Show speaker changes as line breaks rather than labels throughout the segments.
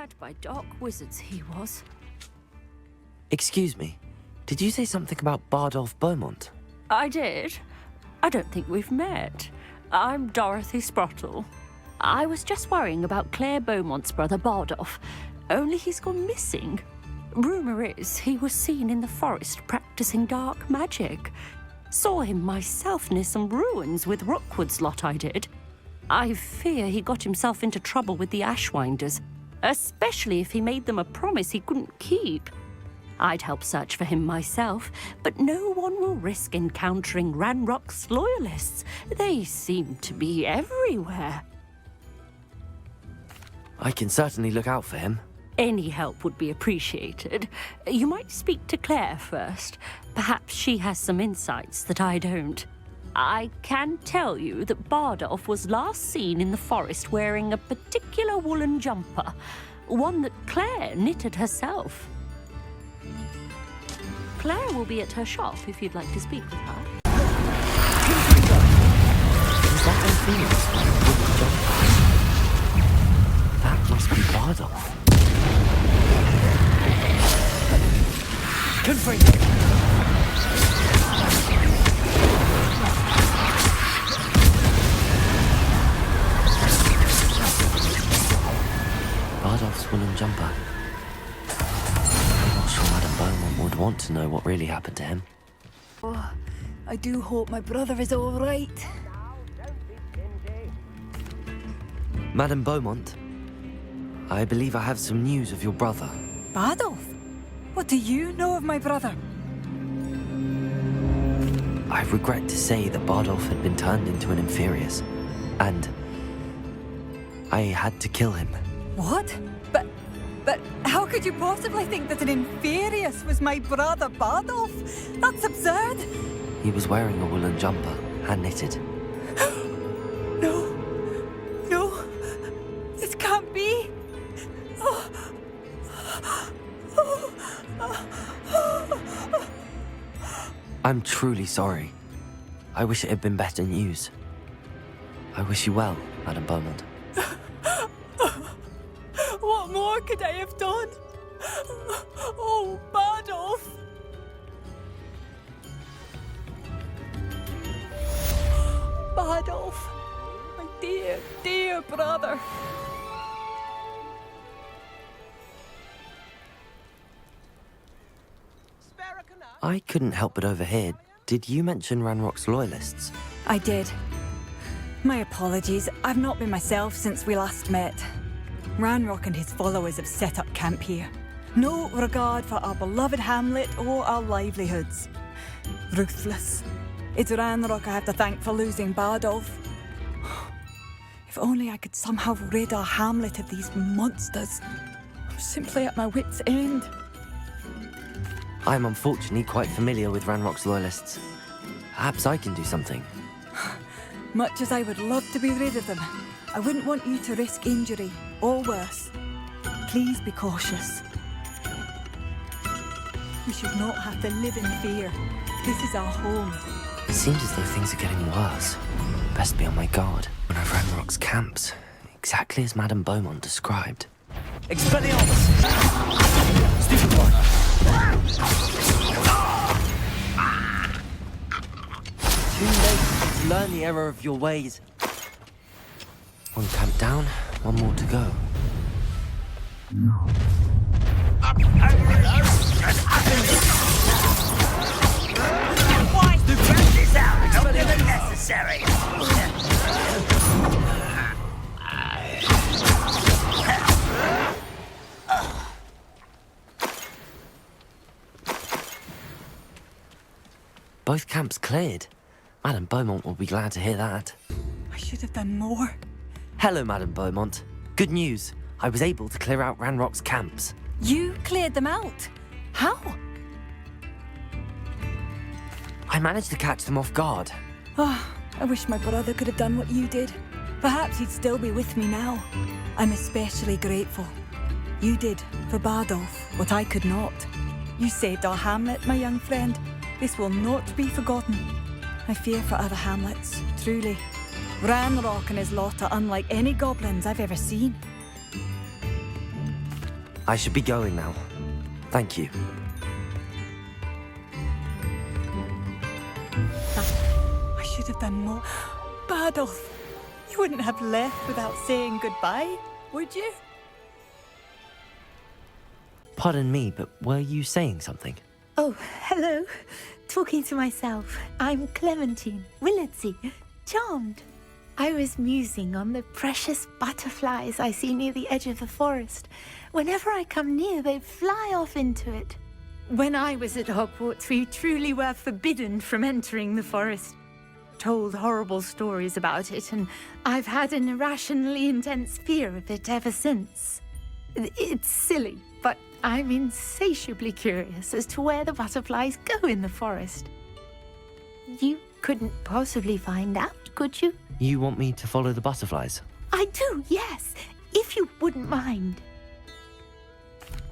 had by dark wizards he was.
Excuse me, did you say something about Bardolfa Beaumont?
I did. I don't think we've met. I'm Dorothy Sprottle. I was just worrying about Claire Beaumont's brother Bardolf, only he's gone missing. Rumour is he was seen in the forest practicing dark magic. Saw him myself near some ruins with Rookwood's lot I did. I fear he got himself into trouble with the Ashwinders, especially if he made them a promise he couldn't keep. I'd help search for him myself, but no one will risk encountering Ranrock's loyalists. They seem to be everywhere.
I can certainly look out for him.
Any help would be appreciated. You might speak to Claire first. Perhaps she has some insights that I don't. I can tell you that Bardolf was last seen in the forest wearing a particular woolen jumper, one that Claire knitted herself. Claire will be at her shop if you'd like to speak with her.
Is that her Phoenix? That must be Bardolf. Confront him! Bardolf's woolen jumper. I'm not sure Madame Beaumont would want to know what really happened to him.
Oh, I do hope my brother is all right.
Madame Beaumont, I believe I have some news of your brother.
Bardolf? What do you know of my brother?
I regret to say that Bardolf had been turned into an Inferius, and I had to kill him.
What? But how could you possibly think that an Inferius was my brother Bardolf? That's absurd.
He was wearing a woolen jumper, hand-knitted.
No. No. This can't be.
I'm truly sorry. I wish it had been better news. I wish you well, Madame Beaumont.
What more could I have done? Oh, Bardolf! Bardolf, my dear, dear brother.
I couldn't help but overhear. Did you mention Ranrock's loyalists?
I did. My apologies. I've not been myself since we last met. Ranrock and his followers have set up camp here. No regard for our beloved hamlet or our livelihoods. Ruthless. It's Ranrock I have to thank for losing Bardolf. If only I could somehow rid our hamlet of these monsters. I'm simply at my wit's end.
I'm unfortunately quite familiar with Ranrock's loyalists. Perhaps I can do something.
Much as I would love to be rid of them, I wouldn't want you to risk injury, or worse. Please be cautious. We should not have to live in fear. This is our home.
It seems as though things are getting worse. Best be on my guard. One of Ranrock's camps, exactly as Madame Beaumont described. Expelliarmus! Stupid one! Too late to learn the error of your ways. One camp down, one more to go.
Why to rest this out? Not even necessary.
Both camps cleared. Madame Beaumont will be glad to hear that.
I should have done more.
Hello, Madame Beaumont. Good news. I was able to clear out Ranrock's camps.
You cleared them out? How?
I managed to catch them off guard.
Oh, I wish my brother could have done what you did. Perhaps he'd still be with me now. I'm especially grateful. You did, for Bardolf, what I could not. You saved our hamlet, my young friend. This will not be forgotten. I fear for other hamlets, truly. Ranrock and his lot are unlike any goblins I've ever seen.
I should be going now. Thank you.
I should have done more. Bardolf, you wouldn't have left without saying goodbye, would you?
Pardon me, but were you saying something?
Oh, hello. Talking to myself. I'm Clementine, Willardsey, charmed. I was musing on the precious butterflies I see near the edge of the forest. Whenever I come near, they fly off into it. When I was at Hogwarts, we truly were forbidden from entering the forest. Told horrible stories about it, and I've had an irrationally intense fear of it ever since. It's silly, but I'm insatiably curious as to where the butterflies go in the forest. You couldn't possibly find out, could you?
You want me to follow the butterflies?
I do, yes, if you wouldn't mind.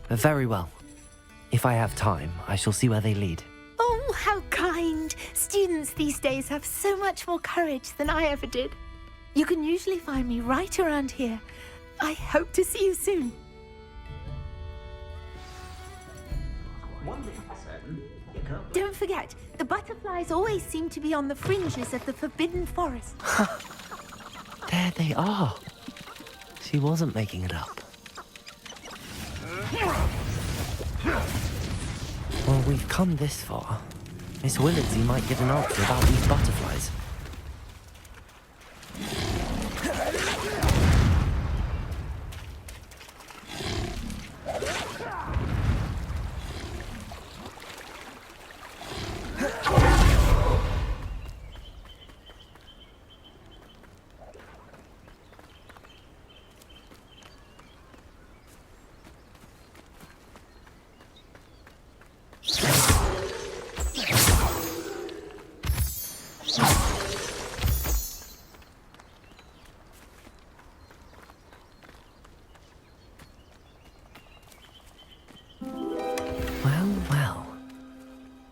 Very well. If I have time, I shall see where they lead.
Oh, how kind. Students these days have so much more courage than I ever did. You can usually find me right around here. I hope to see you soon. Don't forget, the butterflies always seem to be on the fringes of the Forbidden Forest.
There they are. She wasn't making it up. Well, we've come this far. Miss Willardsey might get an answer about these butterflies.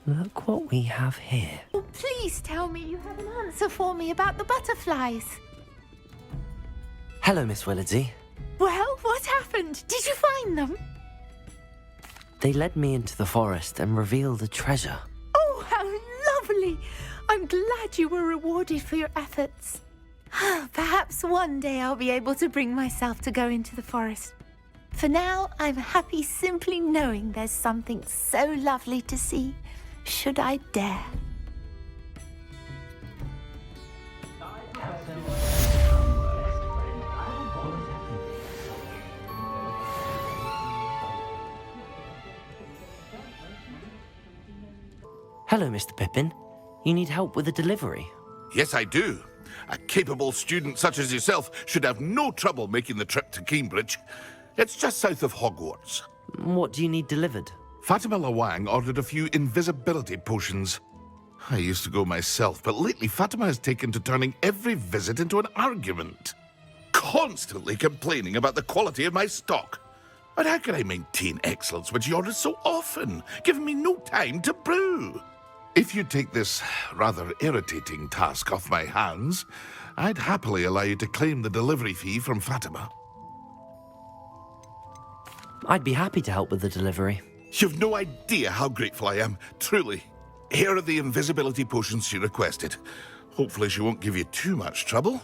Look what we have here.
Oh, please tell me you have an answer for me about the butterflies.
Hello, Miss Willardsey.
Well, what happened? Did you find them?
They led me into the forest and revealed a treasure.
Oh, how lovely! I'm glad you were rewarded for your efforts. Perhaps one day I'll be able to bring myself to go into the forest. For now, I'm happy simply knowing there's something so lovely to see, should I dare.
Hello, Mr. Pippin. You need help with a delivery?
Yes, I do. A capable student such as yourself should have no trouble making the trip to Cambridge. It's just south of Hogwarts.
What do you need delivered?
Fatima Lawang ordered a few invisibility potions. I used to go myself, but lately Fatima has taken to turning every visit into an argument. Constantly complaining about the quality of my stock. But how can I maintain excellence when she orders so often, giving me no time to brew? If you take this rather irritating task off my hands, I'd happily allow you to claim the delivery fee from Fatima.
I'd be happy to help with the delivery.
You've no idea how grateful I am, truly. Here are the invisibility potions she requested. Hopefully she won't give you too much trouble.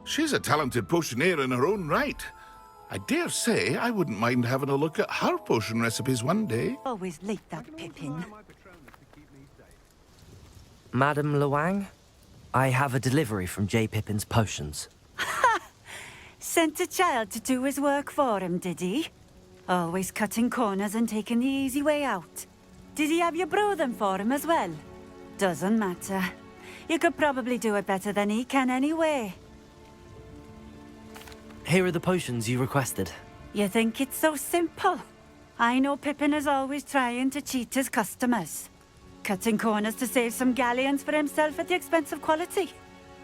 She's a talented potioneer in her own right. I dare say I wouldn't mind having a look at her potion recipes one day.
Always like that, Pippin.
Madam Lawang, I have a delivery from J. Pippin's Potions.
Sent a child to do his work for him, did he? Always cutting corners and taking the easy way out. Did he have you brew them for him as well? Doesn't matter. You could probably do it better than he can anyway.
Here are the potions you requested.
You think it's so simple? I know Pippin is always trying to cheat his customers. Cutting corners to save some galleons for himself at the expense of quality.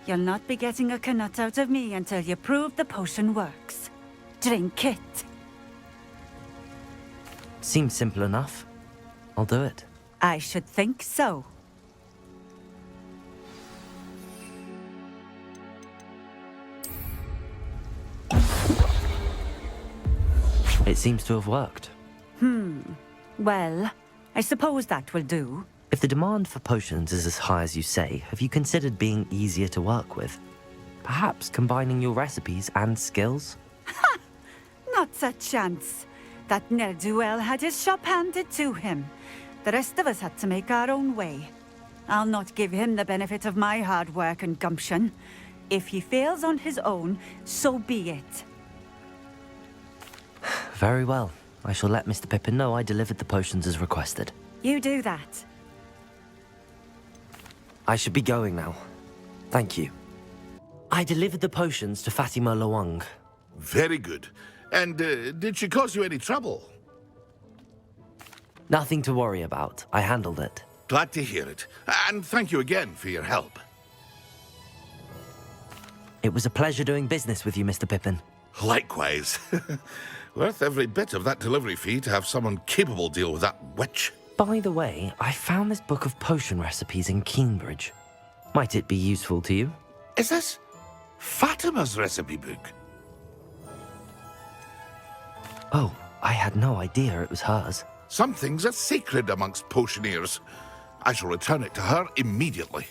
You'll not be getting a canut out of me until you prove the potion works. Drink it.
Seems simple enough. I'll do it.
I should think so.
It seems to have worked.
Well, I suppose that will do.
If the demand for potions is as high as you say, have you considered being easier to work with? Perhaps combining your recipes and skills?
Not a chance. That ne'er-do-well had his shop handed to him. The rest of us had to make our own way. I'll not give him the benefit of my hard work and gumption. If he fails on his own, so be it.
Very well. I shall let Mr. Pippin know I delivered the potions as requested.
You do that.
I should be going now. Thank you. I delivered the potions to Fatima Lawang.
Very good. And did she cause you any trouble?
Nothing to worry about. I handled it.
Glad to hear it. And thank you again for your help.
It was a pleasure doing business with you, Mr. Pippin.
Likewise. Worth every bit of that delivery fee to have someone capable deal with that witch.
By the way, I found this book of potion recipes in Cambridge. Might it be useful to you?
Is this Fatima's recipe book?
Oh, I had no idea it was hers.
Some things are sacred amongst potioneers. I shall return it to her immediately.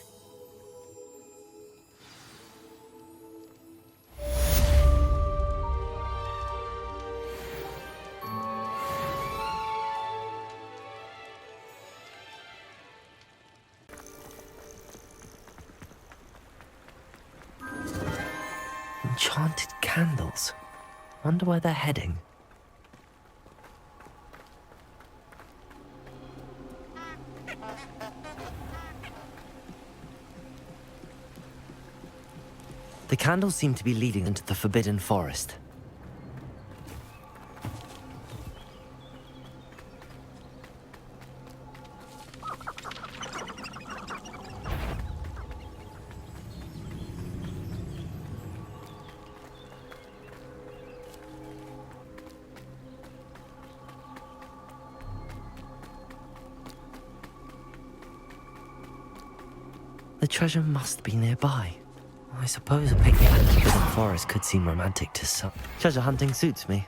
Enchanted candles. Wonder where they're heading. The candles seem to be leading into the Forbidden Forest. The treasure must be nearby. I suppose a picnic in the Forbidden Forest could seem romantic to some. Treasure hunting suits me.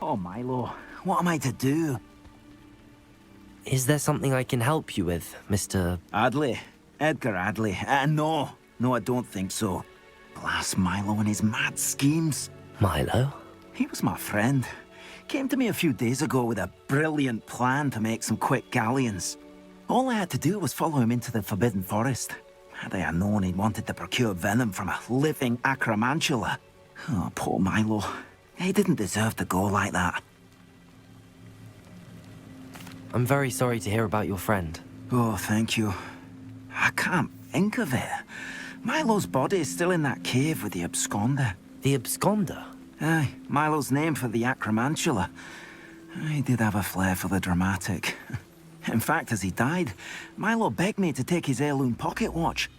Oh, Milo, what am I to do?
Is there something I can help you with, Mr.
Adley? Edgar Adley? No, I don't think so. Blast Milo and his mad schemes.
Milo?
He was my friend. Came to me a few days ago with a brilliant plan to make some quick galleons. All I had to do was follow him into the Forbidden Forest. Had I known he wanted to procure venom from a living acromantula. Oh, poor Milo. He didn't deserve to go like that.
I'm very sorry to hear about your friend.
Oh, thank you. I can't think of it. Milo's body is still in that cave with the absconder.
The absconder?
Aye, Milo's name for the acromantula. He did have a flair for the dramatic. In fact, as he died, Milo begged me to take his heirloom pocket watch,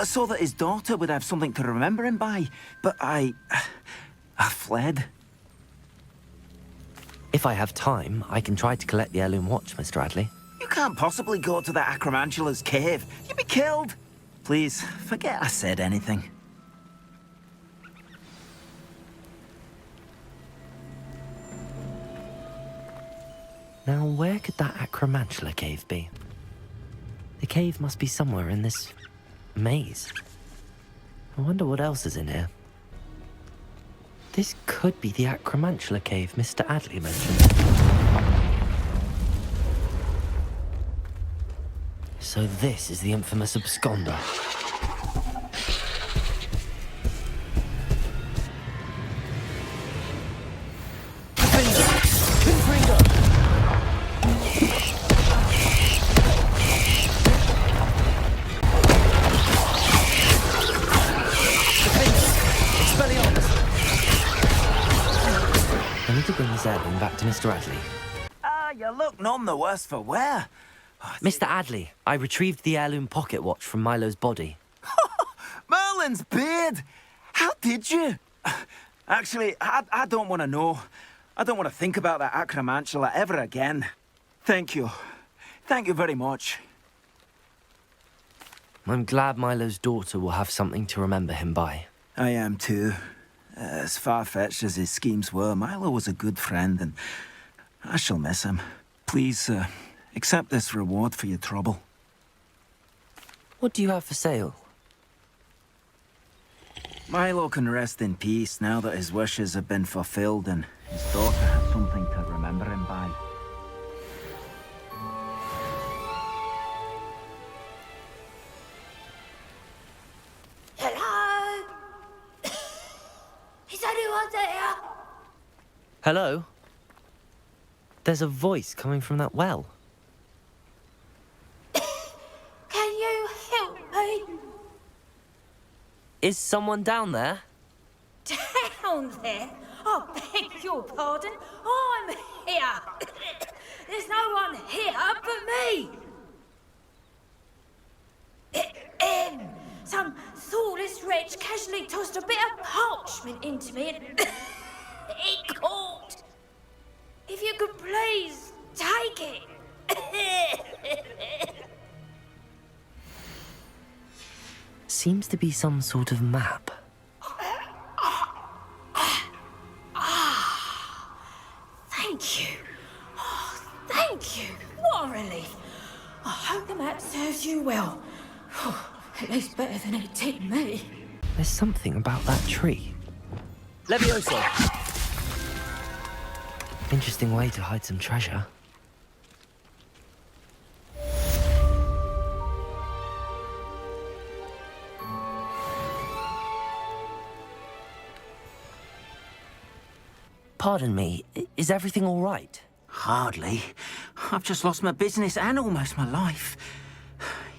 so that his daughter would have something to remember him by. But I fled.
If I have time, I can try to collect the heirloom watch, Mr. Adley.
You can't possibly go to the acromantula's cave. You'd be killed. Please, forget I said anything.
Now, where could that acromantula cave be? The cave must be somewhere in this maze. I wonder what else is in here. This could be the acromantula cave Mr. Adley mentioned. So this is the infamous absconder. I need to bring this heirloom back to Mr. Adley.
You look none the worse for wear.
Mr. Adley, I retrieved the heirloom pocket watch from Milo's body.
Merlin's beard! How did you? Actually, I don't want to know. I don't want to think about that acromantula ever again. Thank you. Thank you very much.
I'm glad Milo's daughter will have something to remember him by.
I am too. As far-fetched as his schemes were, Milo was a good friend, and I shall miss him. Please, accept this reward for your trouble.
What do you have for sale?
Milo can rest in peace now that his wishes have been fulfilled and his daughter has something to remember him by.
Hello? Is anyone there?
Hello? There's a voice coming from that well.
Can you help me?
Is someone down there?
Down there? I beg your pardon. I'm here. There's no one here but me. Some thoughtless wretch casually tossed a bit of parchment into me and it caught. If you could please take it.
Seems to be some sort of map.
Thank you. Oh, thank you. What a relief. I hope the map serves you well. At least better than it did me.
There's something about that tree. Levioso! Interesting way to hide some treasure. Pardon me, is everything all right?
Hardly. I've just lost my business and almost my life.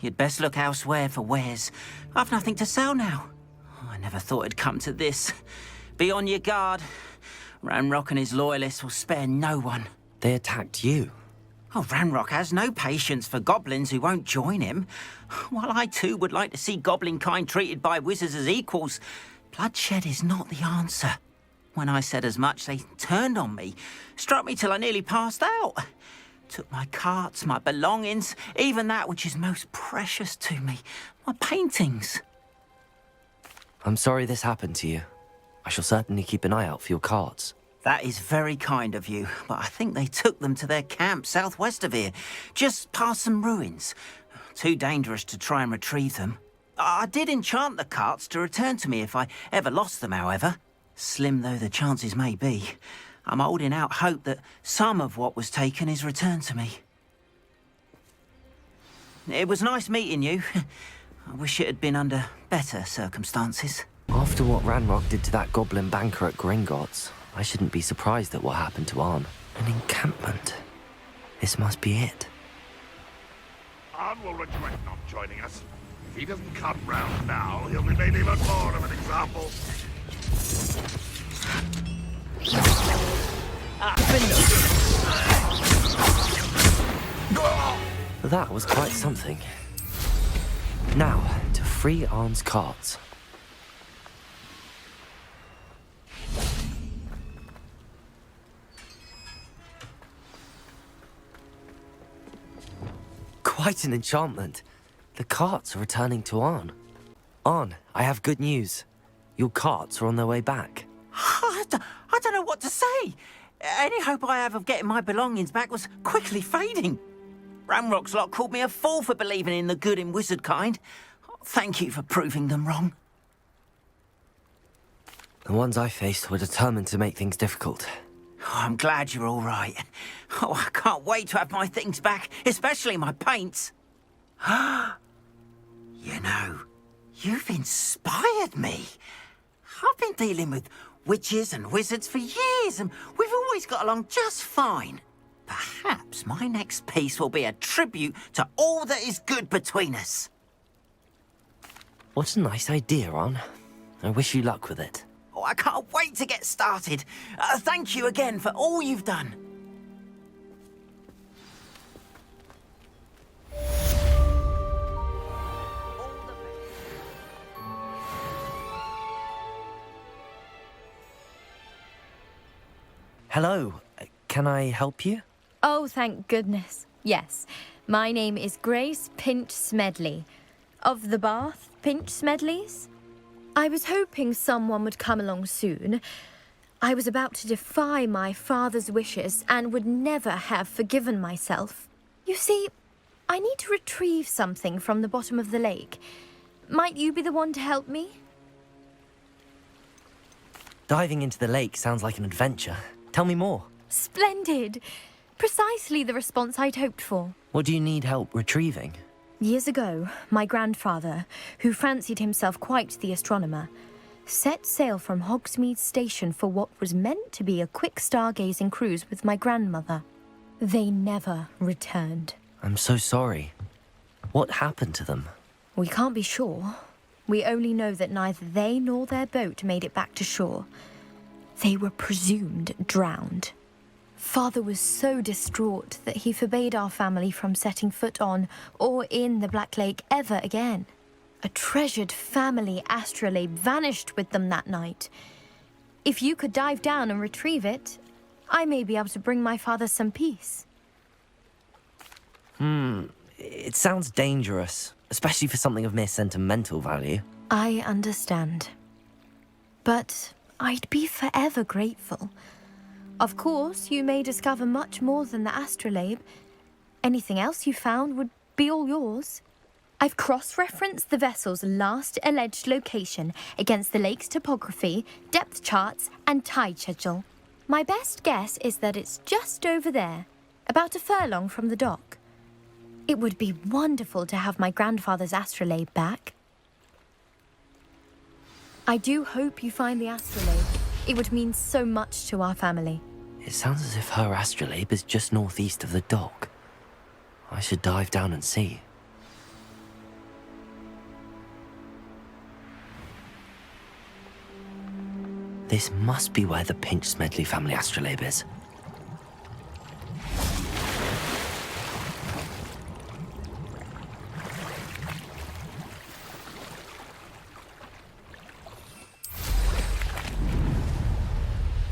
You'd best look elsewhere for wares. I've nothing to sell now. I never thought it'd come to this. Be on your guard. Ranrock and his loyalists will spare no one.
They attacked you.
Oh, Ranrock has no patience for goblins who won't join him. While I too would like to see goblin kind treated by wizards as equals, bloodshed is not the answer. When I said as much, they turned on me, struck me till I nearly passed out. Took my carts, my belongings, even that which is most precious to me, my paintings.
I'm sorry this happened to you. I shall certainly keep an eye out for your carts.
That is very kind of you, but I think they took them to their camp southwest of here, just past some ruins. Too dangerous to try and retrieve them. I did enchant the carts to return to me if I ever lost them, however. Slim though the chances may be, I'm holding out hope that some of what was taken is returned to me. It was nice meeting you. I wish it had been under better circumstances.
After what Ranrock did to that goblin banker at Gringotts, I shouldn't be surprised at what happened to Arn. An encampment. This must be it.
Arn will regret not joining us. If he doesn't come round now, he'll be made even more of an example.
That was quite something. Now, to free Arn's carts. Quite an enchantment. The carts are returning to Arn. Arn, I have good news. Your carts are on their way back.
I don't know what to say. Any hope I have of getting my belongings back was quickly fading. Ranrock's lot called me a fool for believing in the good in wizard kind. Thank you for proving them wrong.
The ones I faced were determined to make things difficult.
Oh, I'm glad you're all right. Oh, I can't wait to have my things back, especially my paints. You know, you've inspired me. I've been dealing with witches and wizards for years, and we've always got along just fine. Perhaps my next piece will be a tribute to all that is good between us.
What a nice idea, Arn. I wish you luck with it.
Oh, I can't wait to get started. Thank you again for all you've done.
Hello, can I help you?
Oh, thank goodness. Yes. My name is Grace Pinch-Smedley. Of the bath, Pinch-Smedleys? I was hoping someone would come along soon. I was about to defy my father's wishes and would never have forgiven myself. You see, I need to retrieve something from the bottom of the lake. Might you be the one to help me?
Diving into the lake sounds like an adventure. Tell me more.
Splendid! Precisely the response I'd hoped for.
What do you need help retrieving?
Years ago, my grandfather, who fancied himself quite the astronomer, set sail from Hogsmeade Station for what was meant to be a quick stargazing cruise with my grandmother. They never returned.
I'm so sorry. What happened to them?
We can't be sure. We only know that neither they nor their boat made it back to shore. They were presumed drowned. Father was so distraught that he forbade our family from setting foot on or in the Black Lake ever again. A treasured family astrolabe vanished with them that night. If you could dive down and retrieve it, I may be able to bring my father some peace.
It sounds dangerous, especially for something of mere sentimental value.
I understand. But I'd be forever grateful. Of course, you may discover much more than the astrolabe. Anything else you found would be all yours. I've cross-referenced the vessel's last alleged location against the lake's topography, depth charts, and tide schedule. My best guess is that it's just over there, about a furlong from the dock. It would be wonderful to have my grandfather's astrolabe back. I do hope you find the astrolabe. It would mean so much to our family.
It sounds as if her astrolabe is just northeast of the dock. I should dive down and see. This must be where the Pinch-Smedley family astrolabe is.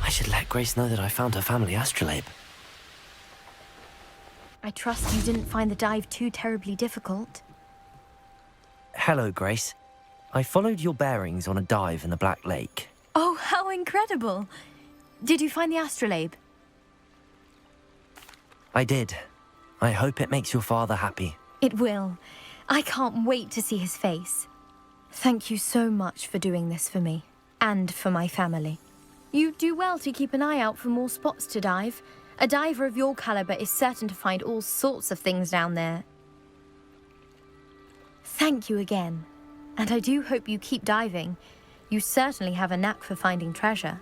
I should let Grace know that I found her family astrolabe.
I trust you didn't find the dive too terribly difficult.
Hello, Grace. I followed your bearings on a dive in the Black Lake.
Oh, how incredible! Did you find the astrolabe?
I did. I hope it makes your father happy.
It will. I can't wait to see his face. Thank you so much for doing this for me, and for my family. You do well to keep an eye out for more spots to dive. A diver of your caliber is certain to find all sorts of things down there. Thank you again, and I do hope you keep diving. You certainly have a knack for finding treasure.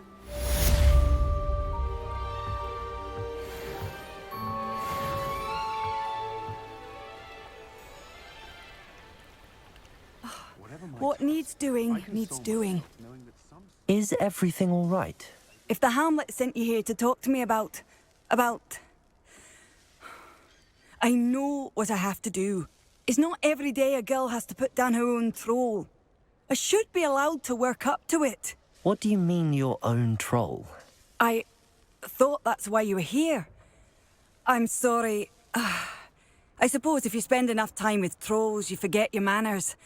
What needs doing, needs doing.
Is everything all right?
If the Hamlet sent you here to talk to me about... I know what I have to do. It's not every day a girl has to put down her own troll. I should be allowed to work up to it.
What do you mean, your own troll?
I thought that's why you were here. I'm sorry. I suppose if you spend enough time with trolls, you forget your manners.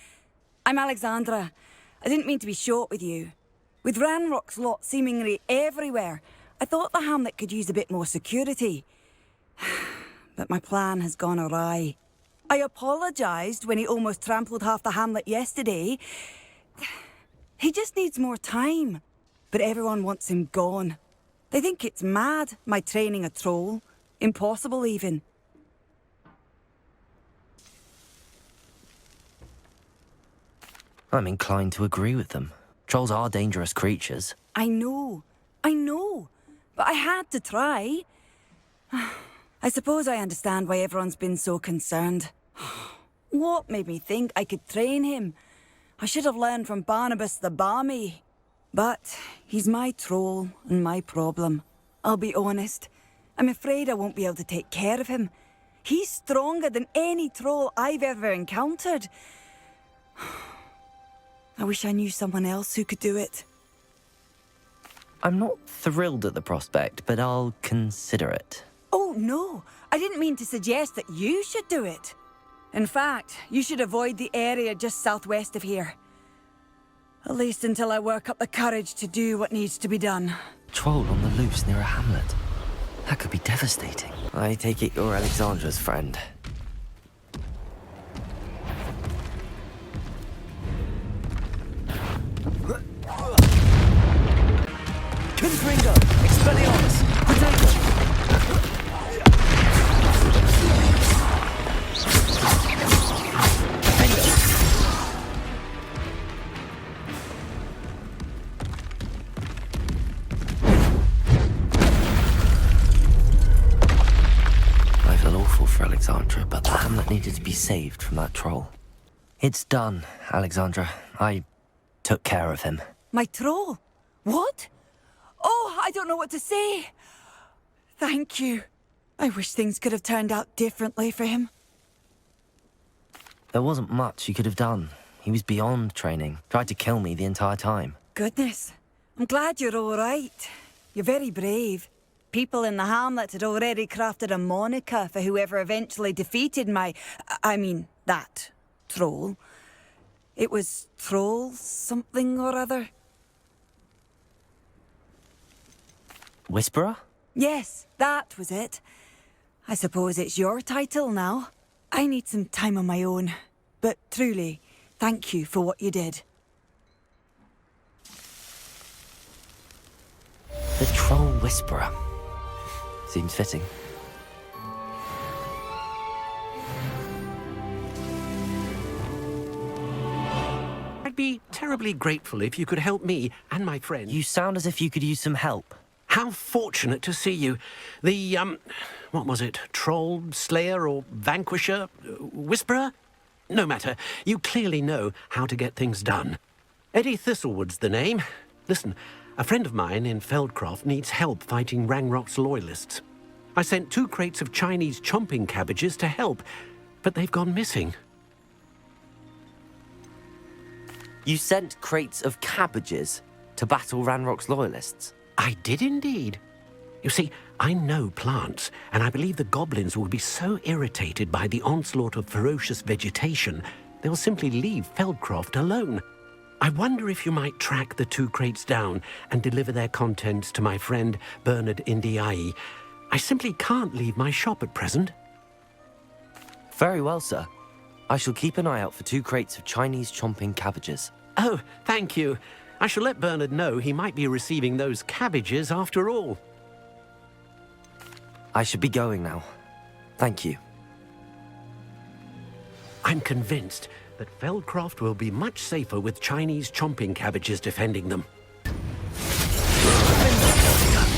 I'm Alexandra. I didn't mean to be short with you. With Ranrock's lot seemingly everywhere, I thought the Hamlet could use a bit more security. But my plan has gone awry. I apologised when he almost trampled half the Hamlet yesterday. He just needs more time. But everyone wants him gone. They think it's mad, my training a troll. Impossible, even.
I'm inclined to agree with them. Trolls are dangerous creatures.
I know. But I had to try. I suppose I understand why everyone's been so concerned. What made me think I could train him? I should have learned from Barnabas the Barmy. But he's my troll and my problem. I'll be honest. I'm afraid I won't be able to take care of him. He's stronger than any troll I've ever encountered. I wish I knew someone else who could do it.
I'm not thrilled at the prospect, but I'll consider it.
Oh, no. I didn't mean to suggest that you should do it. In fact, you should avoid the area just southwest of here. At least until I work up the courage to do what needs to be done.
Troll on the loose near a hamlet. That could be devastating. I take it you're Alexandra's friend. Confringo! Expelliarmus! Potato! I feel awful for Alexandra, but the hamlet needed to be saved from that troll. It's done, Alexandra. I took care of him.
My troll? What? Oh, I don't know what to say. Thank you. I wish things could have turned out differently for him.
There wasn't much you could have done. He was beyond training. Tried to kill me the entire time.
Goodness. I'm glad you're all right. You're very brave. People in the hamlet had already crafted a moniker for whoever eventually defeated that troll. It was Troll something or other.
Whisperer?
Yes, that was it. I suppose it's your title now. I need some time on my own. But truly, thank you for what you did.
The Troll Whisperer. Seems fitting.
I'd be terribly grateful if you could help me and my friend.
You sound as if you could use some help.
How fortunate to see you. The, what was it? Troll, Slayer, or Vanquisher? Whisperer? No matter. You clearly know how to get things done. Eddie Thistlewood's the name. Listen, a friend of mine in Feldcroft needs help fighting Ranrock's loyalists. I sent 2 crates of Chinese chomping cabbages to help, but they've gone missing.
You sent crates of cabbages to battle Ranrock's loyalists?
I did indeed. You see, I know plants, and I believe the goblins will be so irritated by the onslaught of ferocious vegetation, they'll simply leave Feldcroft alone. I wonder if you might track the 2 crates down and deliver their contents to my friend Bernard Indiai. I simply can't leave my shop at present.
Very well, sir. I shall keep an eye out for 2 crates of Chinese chomping cabbages.
Oh, thank you. I shall let Bernard know he might be receiving those cabbages after all.
I should be going now. Thank you.
I'm convinced that Feldcroft will be much safer with Chinese chomping cabbages defending them.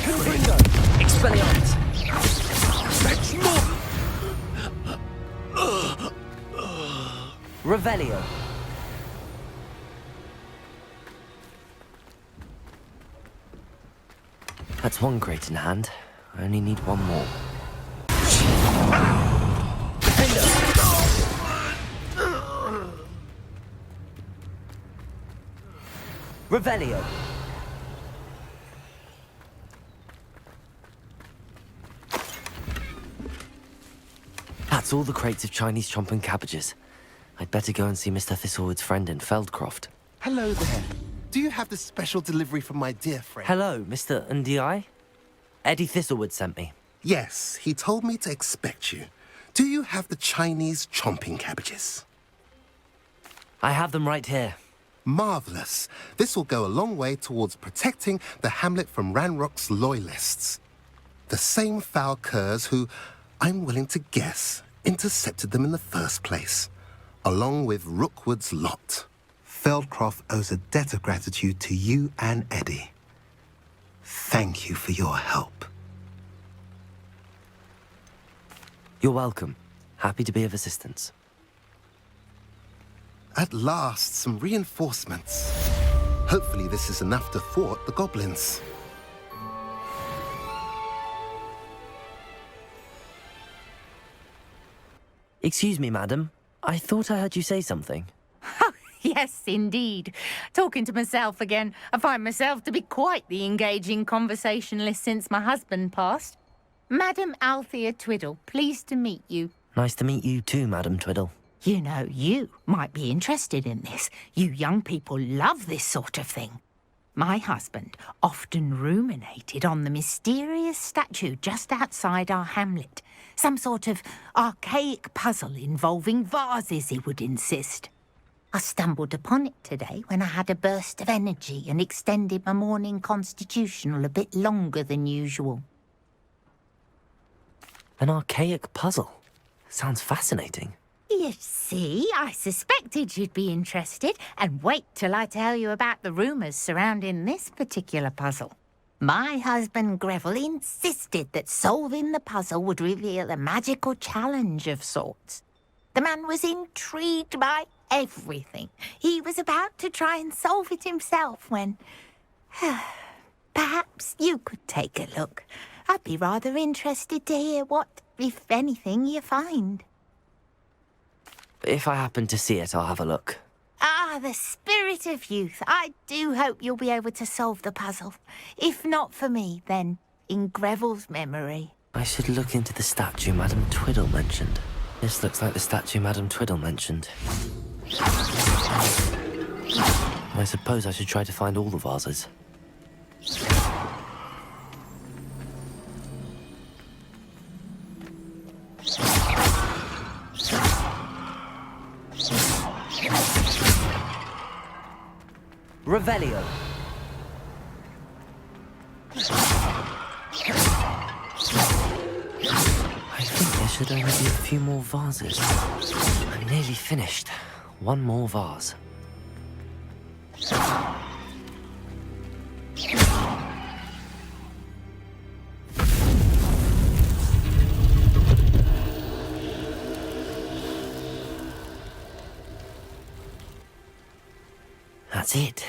Confringo! Expelliarmus! Revelio! That's 1 crate in hand. I only need 1 more. Revelio! That's all the crates of Chinese chomping cabbages. I'd better go and see Mr. Thistlewood's friend in Feldcroft.
Hello there. Do you have this special delivery from my dear friend?
Hello, Mr. Ndi. Eddie Thistlewood sent me.
Yes, he told me to expect you. Do you have the Chinese chomping cabbages?
I have them right here.
Marvelous. This will go a long way towards protecting the hamlet from Ranrock's loyalists. The same foul curs who, I'm willing to guess, intercepted them in the first place, along with Rookwood's lot. Feldcroft owes a debt of gratitude to you and Eddie. Thank you for your help.
You're welcome. Happy to be of assistance.
At last, some reinforcements. Hopefully this is enough to thwart the goblins.
Excuse me, madam. I thought I heard you say something.
Yes, indeed. Talking to myself again. I find myself to be quite the engaging conversationalist since my husband passed. Madam Althea Twiddle, pleased to meet you.
Nice to meet you too, Madam Twiddle.
You know, you might be interested in this. You young people love this sort of thing. My husband often ruminated on the mysterious statue just outside our hamlet. Some sort of archaic puzzle involving vases, he would insist. I stumbled upon it today when I had a burst of energy and extended my morning constitutional a bit longer than usual.
An archaic puzzle. Sounds fascinating.
You see, I suspected you'd be interested, and wait till I tell you about the rumours surrounding this particular puzzle. My husband Greville insisted that solving the puzzle would reveal a magical challenge of sorts. The man was intrigued by everything. He was about to try and solve it himself when... Perhaps you could take a look. I'd be rather interested to hear what, if anything, you find.
If I happen to see it, I'll have a look.
Ah, the spirit of youth. I do hope you'll be able to solve the puzzle. If not for me, then in Greville's memory.
I should look into the statue Madame Twiddle mentioned. This looks like the statue Madame Twiddle mentioned. I suppose I should try to find all the vases.
Revelio.
I think there should only be a few more vases. I'm nearly finished. One more vase. That's it.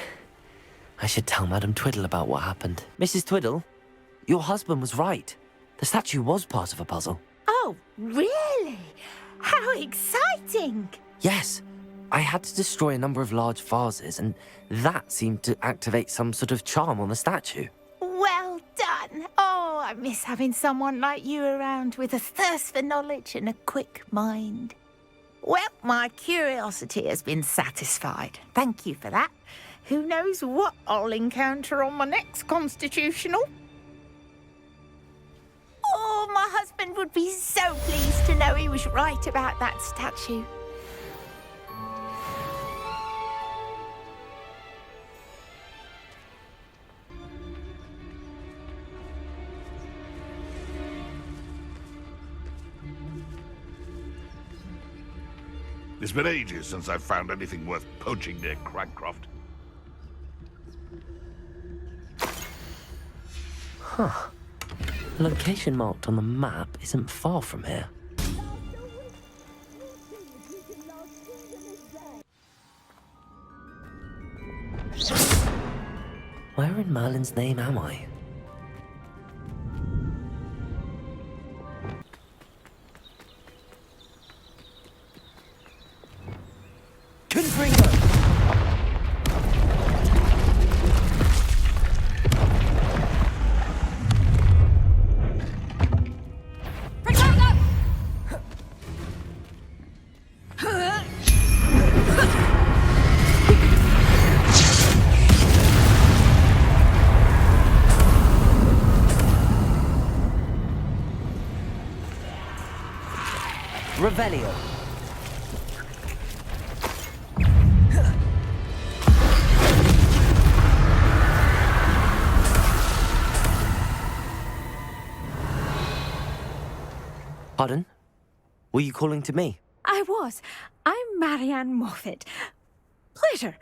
I should tell Madame Twiddle about what happened. Mrs. Twiddle, your husband was right. The statue was part of a puzzle.
Oh, really? How exciting!
Yes. I had to destroy a number of large vases, and that seemed to activate some sort of charm on the statue.
Well done. Oh, I miss having someone like you around with a thirst for knowledge and a quick mind. Well, my curiosity has been satisfied. Thank you for that. Who knows what I'll encounter on my next constitutional? Oh, my husband would be so pleased to know he was right about that statue.
It's been ages since I've found anything worth poaching near Cragcroft.
Huh. The location marked on the map isn't far from here. Where in Merlin's name am I?
Revelio.
Pardon? Were you calling to me?
I was. I'm Marianne Moffat. Pleasure.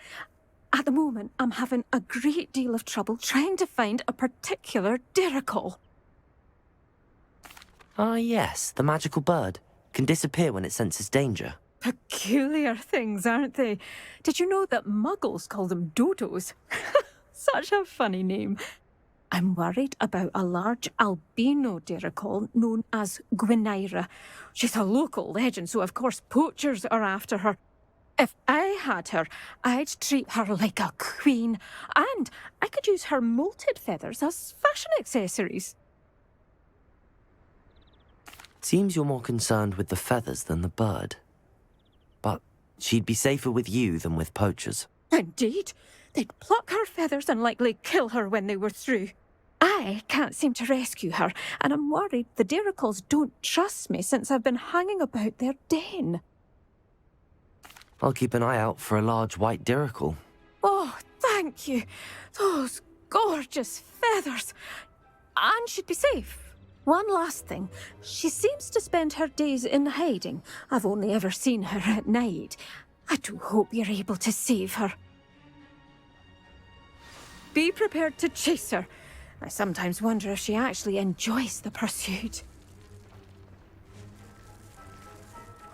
At the moment, I'm having a great deal of trouble trying to find a particular dirical.
Ah, yes, the magical bird. Can disappear when it senses danger.
Peculiar things, aren't they? Did you know that muggles call them dodos? Such a funny name. I'm worried about a large albino dirical known as Gwynaira. She's a local legend, so of course poachers are after her. If I had her, I'd treat her like a queen, and I could use her molted feathers as fashion accessories.
Seems you're more concerned with the feathers than the bird. She'd be safer with you than with poachers.
Indeed. They'd pluck her feathers and likely kill her when they were through. I can't seem to rescue her, and I'm worried the Diricles don't trust me since I've been hanging about their den.
I'll keep an eye out for a large white diricle.
Oh, thank you. Those gorgeous feathers. And she'd be safe. One last thing. She seems to spend her days in hiding. I've only ever seen her at night. I do hope you're able to save her. Be prepared to chase her. I sometimes wonder if she actually enjoys the pursuit.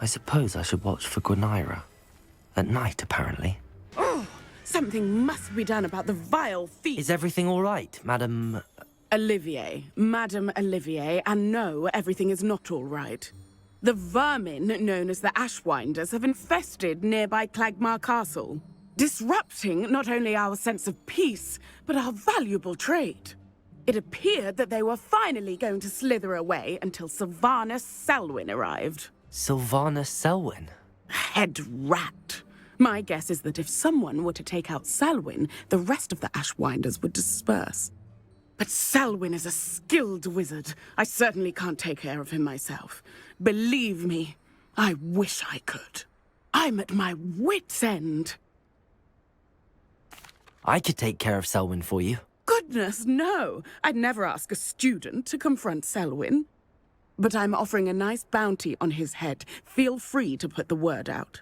I suppose I should watch for Gwenira. At night, apparently.
Oh, something must be done about the vile thief.
Is everything all right, Madam...
Olivier, Madame Olivier, and no, everything is not all right. The vermin known as the Ashwinders have infested nearby Clagmar Castle, disrupting not only our sense of peace, but our valuable trade. It appeared that they were finally going to slither away until Sylvanus Selwyn arrived.
Sylvanus Selwyn?
Head rat. My guess is that if someone were to take out Selwyn, the rest of the Ashwinders would disperse. But Selwyn is a skilled wizard. I certainly can't take care of him myself. Believe me, I wish I could. I'm at my wit's end.
I could take care of Selwyn for you.
Goodness, no. I'd never ask a student to confront Selwyn. But I'm offering a nice bounty on his head. Feel free to put the word out.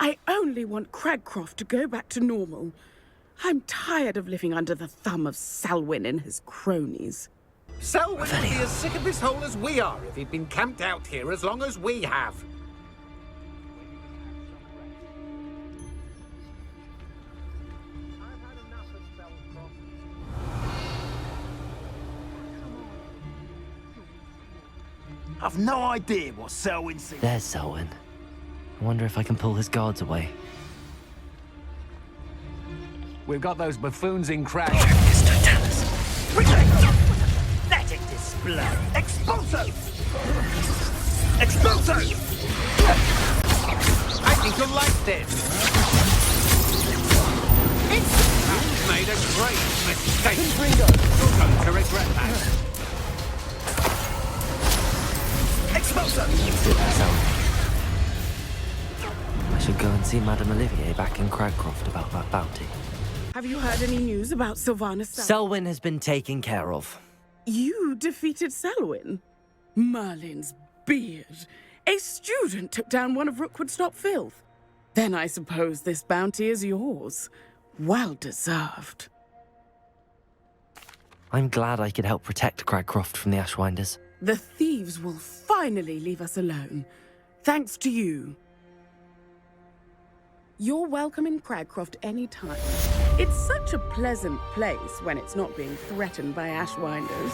I only want Cragcroft to go back to normal. I'm tired of living under the thumb of Selwyn and his cronies.
Selwyn would be as sick of this hole as we are if he'd been camped out here as long as we have.
I've no idea what Selwyn said.
There's Selwyn. I wonder if I can pull his guards away.
We've got those buffoons in crash.
Let it display. Expulso! Expulso!
I think you'll like this. You've made a great mistake. You're going to regret that.
I should go and see Madame Olivier back in Cragcroft about that bounty.
Have you heard any news about Sylvanus Selwyn?
Selwyn has been taken care of.
You defeated Selwyn? Merlin's beard. A student took down one of Rookwood's top filth. Then I suppose this bounty is yours. Well deserved.
I'm glad I could help protect Cragcroft from the Ashwinders.
The thieves will finally leave us alone. Thanks to you. You're welcome in Cragcroft any time. It's such a pleasant place when it's not being threatened by Ashwinders.